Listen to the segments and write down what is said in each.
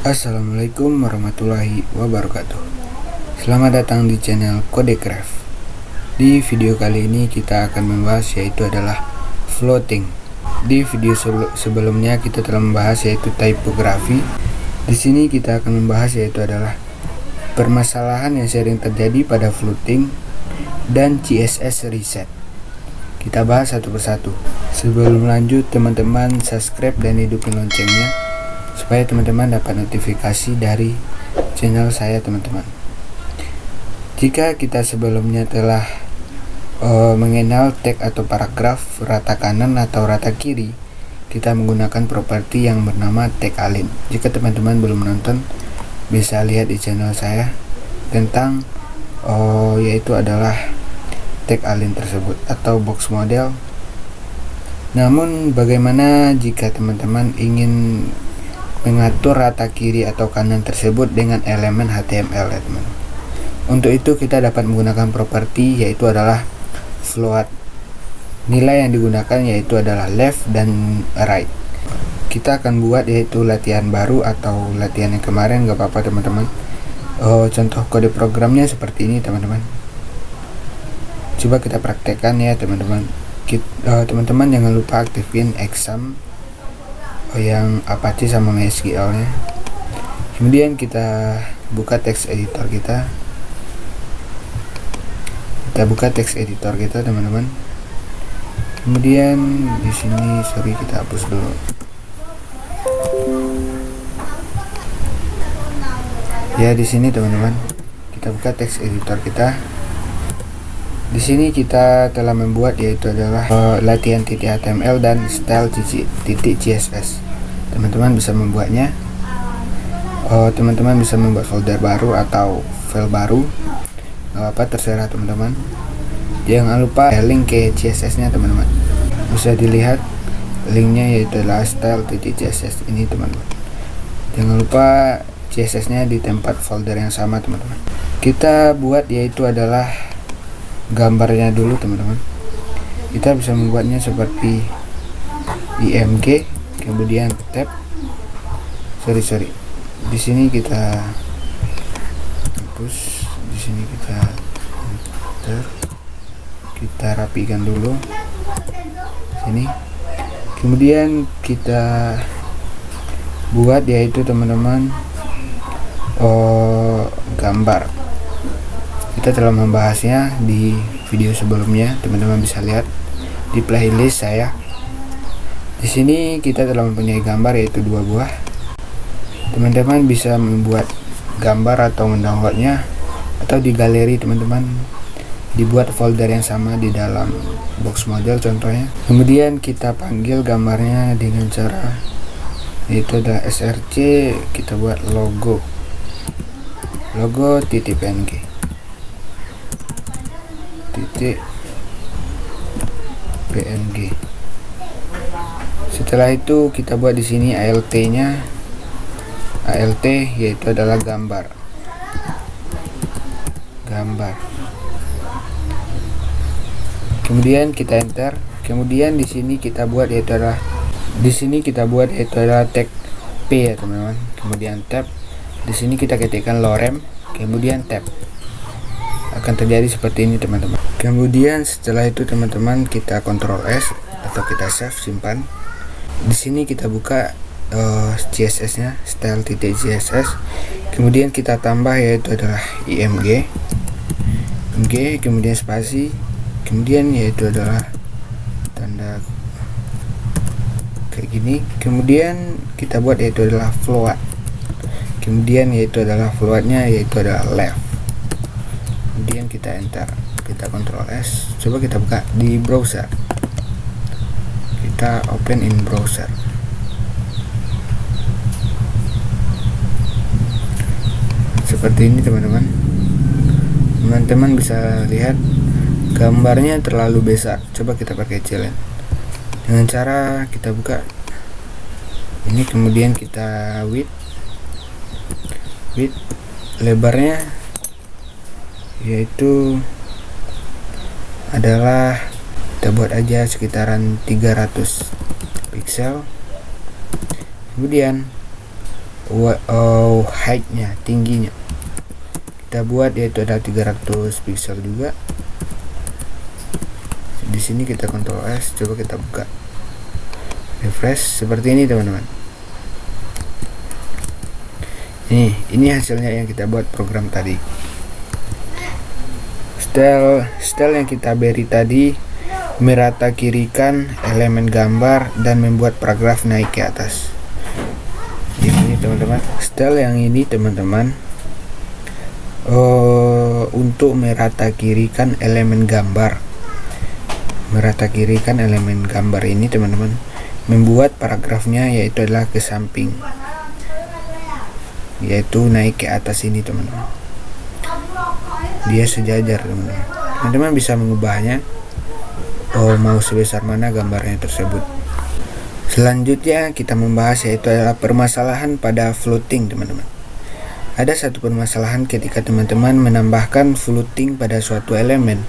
Assalamualaikum warahmatullahi wabarakatuh. Selamat datang di channel Kodecraft. Di video kali ini kita akan membahas yaitu adalah floating. Di video sebelumnya kita telah membahas yaitu typography. Di sini kita akan membahas yaitu adalah permasalahan yang sering terjadi pada floating dan CSS reset. Kita bahas satu persatu. Sebelum lanjut, teman-teman subscribe dan hidupin loncengnya supaya teman-teman dapat notifikasi dari channel saya, teman-teman. Jika kita sebelumnya telah mengenal tag atau paragraf rata kanan atau rata kiri, kita menggunakan properti yang bernama tag align. Jika teman-teman belum menonton, bisa lihat di channel saya tentang yaitu adalah tag align tersebut atau box model. Namun bagaimana jika teman-teman ingin mengatur rata kiri atau kanan tersebut dengan elemen HTML, ya teman. Untuk itu kita dapat menggunakan properti yaitu adalah float. Nilai yang digunakan yaitu adalah left dan right. Kita akan buat yaitu latihan baru atau latihan yang kemarin, gak apa-apa teman-teman. Contoh kode programnya seperti ini, teman-teman. Coba kita praktekkan ya, teman-teman. Teman-teman jangan lupa aktifin exam yang Apache sama MySQL nya. Kemudian kita buka text editor kita. Teman-teman. Kemudian di sini kita hapus dulu. Ya, di sini teman-teman, kita buka text editor kita. Di sini kita telah membuat yaitu adalah latihan.html dan style.css. Teman-teman bisa membuatnya. Teman-teman bisa membuat folder baru atau file baru. Gak apa, terserah teman-teman. Jangan lupa link ke CSS-nya, teman-teman. Bisa dilihat linknya yaitu adalah style.css ini, teman-teman. Jangan lupa CSS-nya di tempat folder yang sama, teman-teman. Kita buat yaitu adalah gambarnya dulu, teman-teman. Kita bisa membuatnya seperti img, kemudian tab. Di sini kita hapus, di sini kita enter. Kita rapikan dulu sini. Kemudian kita buat yaitu teman-teman gambar. Kita telah membahasnya di video sebelumnya, teman-teman bisa lihat di playlist saya. Di sini kita telah mempunyai gambar yaitu 2 buah. Teman-teman bisa membuat gambar atau mendownloadnya atau di galeri, teman-teman. Dibuat folder yang sama di dalam box model contohnya. Kemudian kita panggil gambarnya dengan cara yaitu ada src, kita buat logo .png. .png. Setelah itu kita buat di sini alt-nya. Alt yaitu adalah gambar. Kemudian kita enter. Kemudian di sini kita buat yaitu adalah tag p ya, teman-teman. Kemudian tab. Di sini kita ketikkan lorem, kemudian tab. Akan terjadi seperti ini, teman-teman. Kemudian setelah itu teman-teman kita Ctrl S atau kita save, simpan. Di sini kita buka CSS-nya, style.css. Kemudian kita tambah yaitu adalah img, kemudian spasi, kemudian yaitu adalah tanda kayak gini. Kemudian kita buat yaitu adalah float. Kemudian yaitu adalah floatnya yaitu adalah left. Kemudian kita enter, kita Ctrl S. Coba kita buka di browser, kita open in browser. Seperti ini, teman-teman. Teman-teman bisa lihat gambarnya terlalu besar. Coba kita pakai kecilin dengan cara kita buka ini, kemudian kita width lebarnya yaitu adalah kita buat aja sekitaran 300 pixel. Kemudian height-nya, tingginya kita buat yaitu ada 300 pixel juga. Di sini kita Ctrl S, coba kita buka, refresh seperti ini teman-teman. Ini hasilnya yang kita buat program tadi. Style yang kita beri tadi merata kirikan elemen gambar dan membuat paragraf naik ke atas. Ini teman-teman, style yang ini teman-teman untuk merata kirikan elemen gambar. Merata kirikan elemen gambar ini teman-teman membuat paragrafnya yaitu adalah ke samping, yaitu naik ke atas ini teman-teman. Dia sejajar teman-teman. Teman-teman bisa mengubahnya mau sebesar mana gambarnya tersebut. Selanjutnya kita membahas yaitu adalah permasalahan pada floating teman-teman. Ada satu permasalahan ketika teman-teman menambahkan floating pada suatu elemen.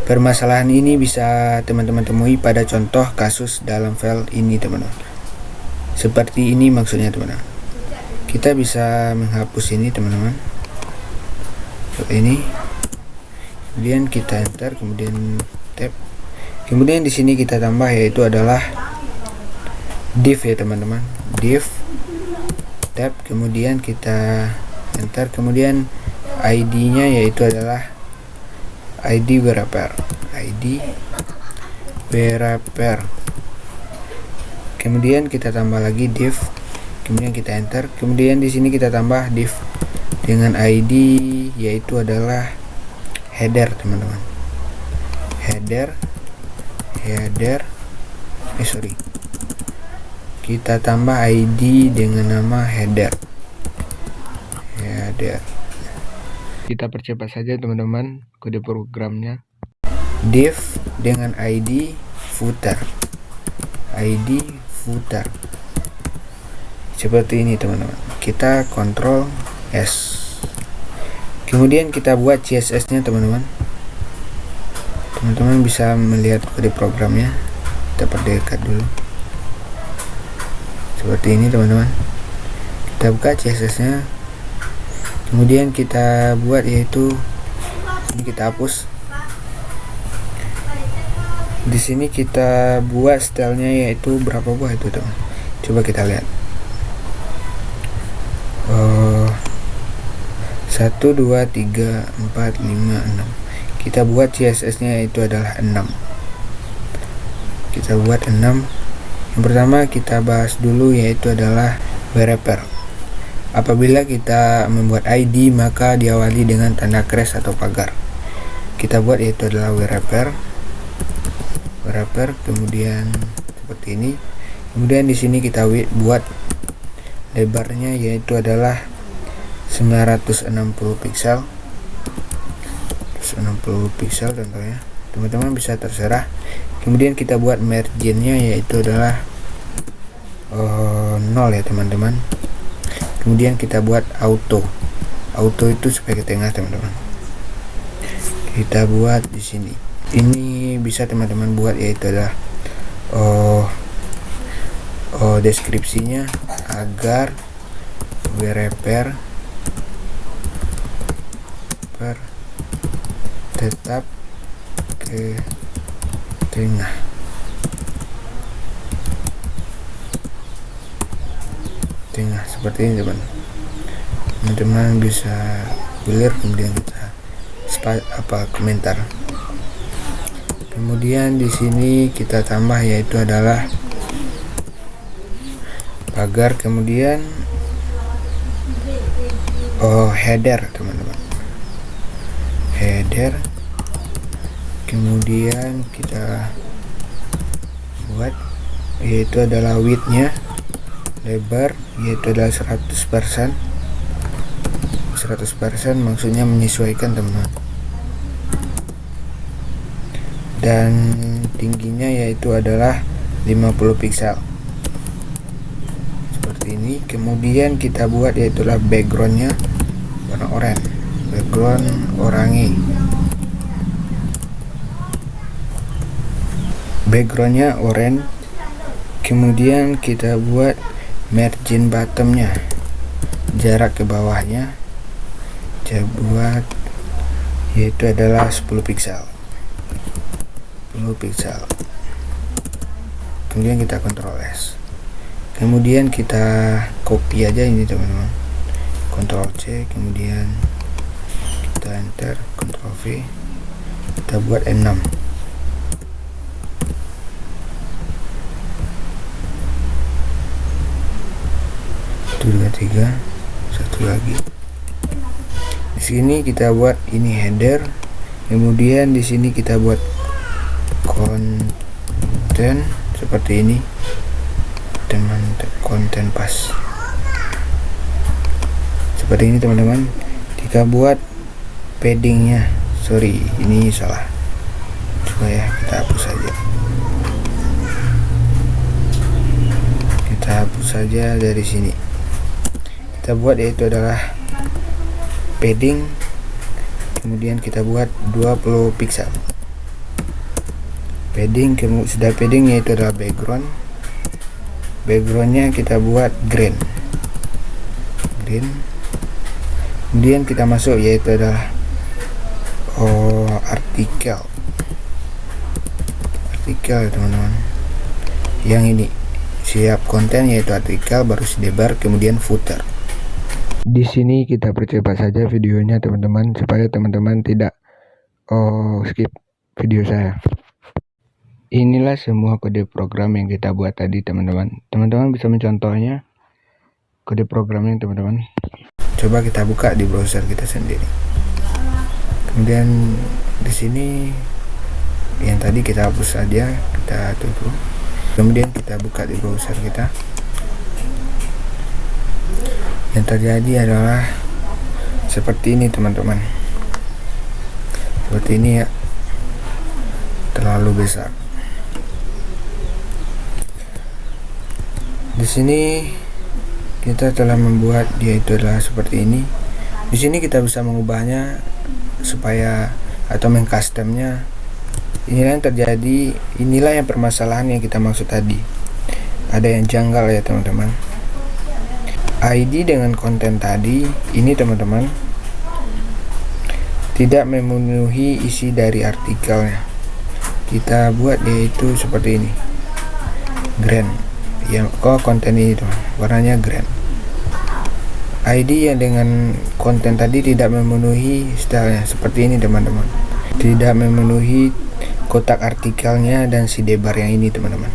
Permasalahan ini bisa teman-teman temui pada contoh kasus dalam file ini teman-teman. Seperti ini maksudnya teman-teman. Kita bisa menghapus ini teman-teman. Ini. Kemudian kita enter, kemudian tab. Kemudian di sini kita tambah yaitu adalah div ya teman-teman. Div tab, kemudian kita enter, kemudian ID-nya yaitu adalah ID wrapper, kemudian kita tambah lagi div, kemudian kita enter, kemudian di sini kita tambah div dengan ID yaitu adalah header teman-teman. Kita tambah ID dengan nama header. Kita percepat saja teman-teman kode programnya. Div dengan ID footer. Seperti ini teman-teman. Kita Ctrl S. Kemudian kita buat CSS-nya teman-teman. Teman-teman bisa melihat kode programnya. Kita perdekat dulu. Seperti ini teman-teman. Kita buka CSS-nya. Kemudian kita buat yaitu ini kita hapus. Di sini kita buat stylenya yaitu berapa buah itu teman. Coba kita lihat. 1, 2, 3, 4, 5, 6. Kita buat CSS-nya yaitu adalah 6. Kita buat 6. Yang pertama kita bahas dulu yaitu adalah wrapper. Apabila kita membuat ID maka diawali dengan tanda crash atau pagar. Kita buat yaitu adalah wrapper, kemudian seperti ini. Kemudian di sini kita buat lebarnya yaitu adalah 960 pixel. 160 pixel contohnya. Teman-teman bisa terserah. Kemudian kita buat marginnya yaitu adalah 0 ya teman-teman. Kemudian kita buat auto itu supaya ke tengah teman-teman. Kita buat di sini. Ini bisa teman-teman buat yaitu adalah deskripsinya agar wrapper tetap ke tengah. Seperti ini teman-teman bisa clear, kemudian kita komentar. Kemudian di sini kita tambah yaitu adalah pagar, kemudian header teman-teman. Kemudian kita buat yaitu adalah width-nya, lebar yaitu adalah 100%, maksudnya menyesuaikan teman-teman. Dan tingginya yaitu adalah 50 pixel seperti ini. Kemudian kita buat yaitu adalah backgroundnya warna oranye, background oranye, backgroundnya oranye. Kemudian kita buat margin bottomnya jarak ke bawahnya saya buat yaitu adalah 10 piksel. Kemudian kita Ctrl S, kemudian kita copy aja ini teman-teman, Ctrl C, kemudian kita enter, Ctrl V, kita buat N6. Itu 23, satu lagi. Di sini kita buat ini header, kemudian di sini kita buat konten seperti ini, konten pas seperti ini teman-teman. Kita buat paddingnya, sorry ini salah, coba ya kita hapus saja. Kita hapus saja dari sini. Kita buat yaitu adalah padding, kemudian kita buat 20 piksel padding. Sudah padding yaitu adalah backgroundnya kita buat green, kemudian kita masuk yaitu adalah artikel ya teman-teman. Yang ini siap konten yaitu artikel, baru sidebar, kemudian footer. Di sini kita percepat saja videonya teman-teman, supaya teman-teman tidak skip video saya. Inilah semua kode program yang kita buat tadi teman-teman. Teman-teman bisa mencontohnya kode programnya teman-teman. Coba kita buka di browser kita sendiri. Kemudian di sini yang tadi kita hapus saja, kita tutup. Kemudian kita buka di browser kita. Yang terjadi adalah seperti ini teman-teman, seperti ini ya, terlalu besar. Di sini kita telah membuat yaitu adalah seperti ini. Di sini kita bisa mengubahnya supaya atau mengcustomnya. Inilah yang terjadi, inilah yang permasalahan yang kita maksud tadi. Ada yang janggal ya teman-teman. ID dengan konten tadi ini teman-teman tidak memenuhi isi dari artikelnya. Kita buat yaitu seperti ini, green yang konten ini teman, warnanya green. ID yang dengan konten tadi tidak memenuhi stylenya seperti ini teman-teman, tidak memenuhi kotak artikelnya dan sidebar yang ini teman-teman.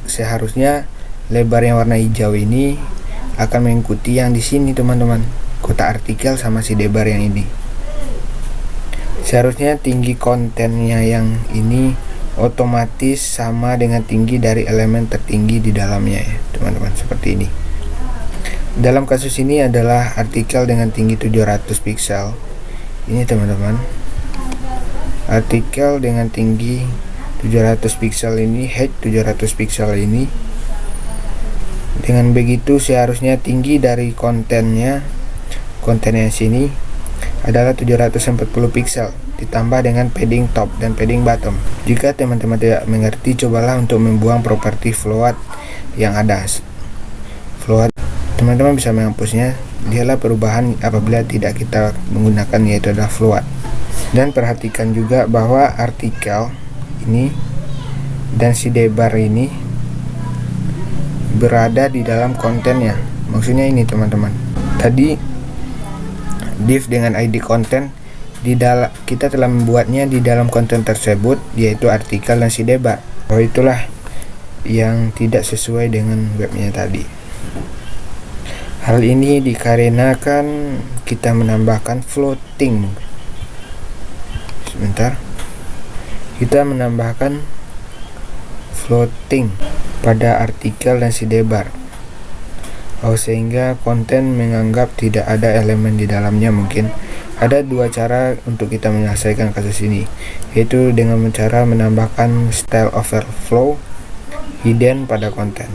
Seharusnya lebar yang warna hijau ini akan mengikuti yang di sini teman-teman, kotak artikel sama sidebar yang ini. Seharusnya tinggi kontennya yang ini otomatis sama dengan tinggi dari elemen tertinggi di dalamnya ya teman-teman, seperti ini. Dalam kasus ini adalah artikel dengan tinggi 700 piksel ini teman-teman, artikel dengan tinggi 700 piksel ini, height 700 piksel ini. Dengan begitu seharusnya tinggi dari kontennya sini adalah 740 piksel ditambah dengan padding top dan padding bottom. Jika teman-teman tidak mengerti, cobalah untuk membuang properti float yang ada. Float teman-teman bisa menghapusnya, dialah perubahan apabila tidak kita menggunakan yaitu adalah float. Dan perhatikan juga bahwa artikel ini dan sidebar ini berada di dalam kontennya. Maksudnya ini teman-teman, tadi div dengan ID konten kita telah membuatnya di dalam konten tersebut yaitu artikel dan sidebar. Oh, itulah yang tidak sesuai dengan webnya tadi. Hal ini dikarenakan kita menambahkan floating. Sebentar, kita menambahkan floating pada artikel dan sidebar, sehingga konten menganggap tidak ada elemen di dalamnya. Mungkin ada dua cara untuk kita menyelesaikan kasus ini, yaitu dengan cara menambahkan style overflow hidden pada konten.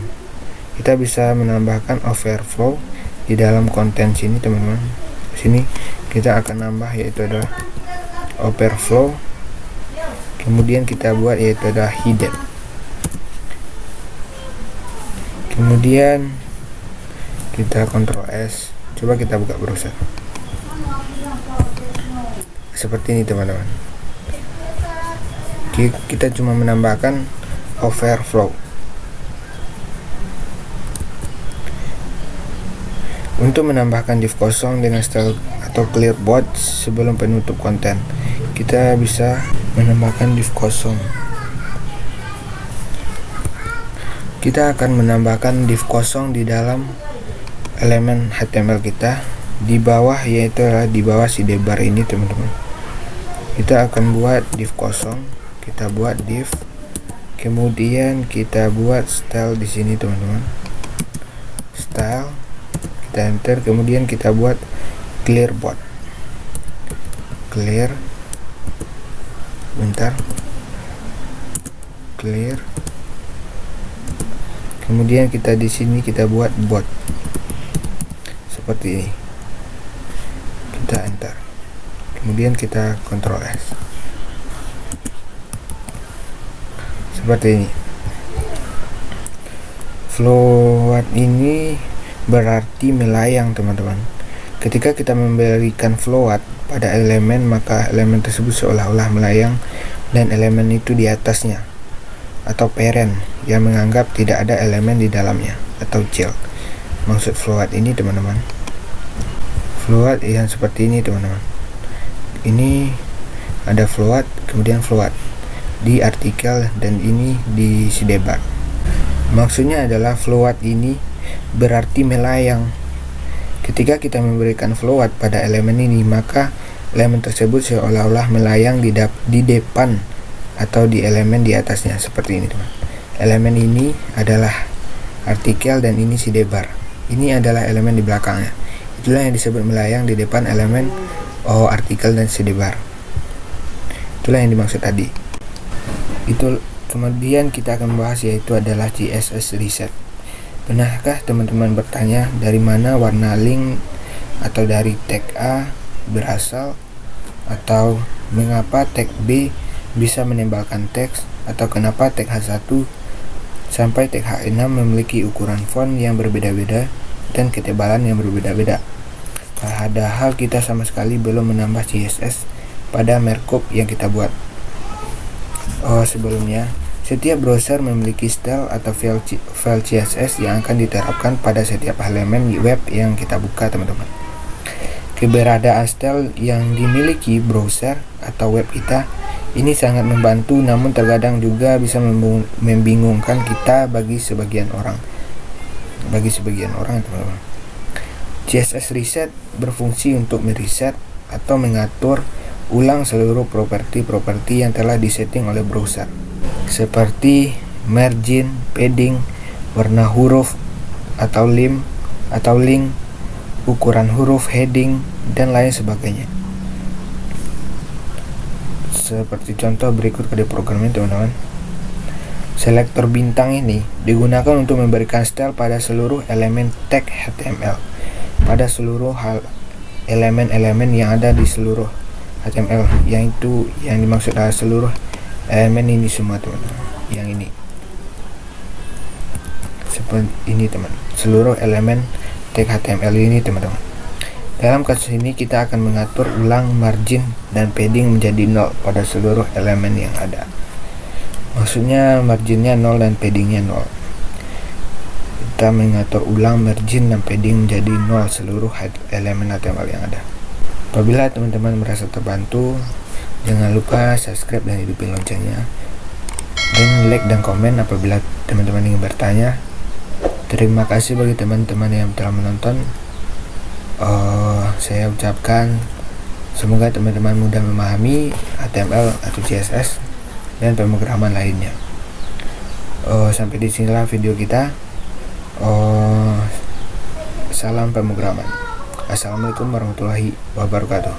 Kita bisa menambahkan overflow di dalam konten sini teman-teman. Sini kita akan nambah yaitu adalah overflow, kemudian kita buat yaitu adalah hidden. Kemudian kita Ctrl S, coba kita buka browser. Seperti ini teman-teman. Kita cuma menambahkan overflow. Untuk menambahkan div kosong dengan style atau clear board sebelum penutup konten, kita bisa menambahkan div kosong. Kita akan menambahkan div kosong di dalam elemen HTML kita di bawah, yaitu di bawah sidebar ini teman-teman. Kita akan buat div kosong, kita buat div, kemudian kita buat style di sini teman-teman. Style, kita enter, kemudian kita buat clear board. Clear, bentar, clear. Kemudian kita di sini kita buat board seperti ini. Kita enter. Kemudian kita Ctrl S. Seperti ini. Float ini berarti melayang teman-teman. Ketika kita memberikan float pada elemen, maka elemen tersebut seolah-olah melayang dan elemen itu di atasnya, atau parent yang menganggap tidak ada elemen di dalamnya, atau child. Maksud float ini teman-teman, float yang seperti ini teman-teman. Ini ada float, kemudian float di artikel, dan ini di sidebar. Maksudnya adalah float ini berarti melayang. Ketika kita memberikan float pada elemen ini, maka elemen tersebut seolah-olah melayang di depan atau di elemen di atasnya, seperti ini teman. Elemen ini adalah artikel dan ini sidebar. Ini adalah elemen di belakangnya. Itulah yang disebut melayang di depan elemen artikel dan sidebar. Itulah yang dimaksud tadi. Itu kemudian kita akan membahas, yaitu adalah CSS reset. Pernahkah teman-teman bertanya dari mana warna link atau dari tag A berasal, atau mengapa tag B bisa menembakkan teks, atau kenapa tag H1 sampai tag H6 memiliki ukuran font yang berbeda-beda dan ketebalan yang berbeda-beda? Padahal kita sama sekali belum menambah CSS pada markup yang kita buat. Sebelumnya, setiap browser memiliki style atau file CSS yang akan diterapkan pada setiap halaman web yang kita buka teman-teman. Keberadaan style yang dimiliki browser atau web kita ini sangat membantu, namun terkadang juga bisa membingungkan kita bagi sebagian orang. Teman-teman. CSS reset berfungsi untuk mereset atau mengatur ulang seluruh properti-properti yang telah disetting oleh browser, seperti margin, padding, warna huruf atau link, ukuran huruf, heading, dan lain sebagainya. Seperti contoh berikut kode programnya teman-teman. Selektor bintang ini digunakan untuk memberikan style pada seluruh elemen tag HTML, pada seluruh elemen-elemen yang ada di seluruh HTML, yang dimaksud adalah seluruh elemen ini semua teman-teman. Yang ini seperti ini teman, seluruh elemen tag HTML ini teman-teman. Dalam kasus ini kita akan mengatur ulang margin dan padding menjadi 0 pada seluruh elemen yang ada. Maksudnya marginnya 0 dan paddingnya 0. Kita mengatur ulang margin dan padding menjadi 0 seluruh elemen HTML yang ada. Apabila teman-teman merasa terbantu, jangan lupa subscribe dan hidupin loncengnya, dan like dan komen apabila teman-teman ingin bertanya. Terima kasih bagi teman-teman yang telah menonton. Saya ucapkan semoga teman-teman mudah memahami HTML atau CSS dan pemrograman lainnya. Sampai di sinilah video kita. Salam pemrograman. Assalamualaikum warahmatullahi wabarakatuh.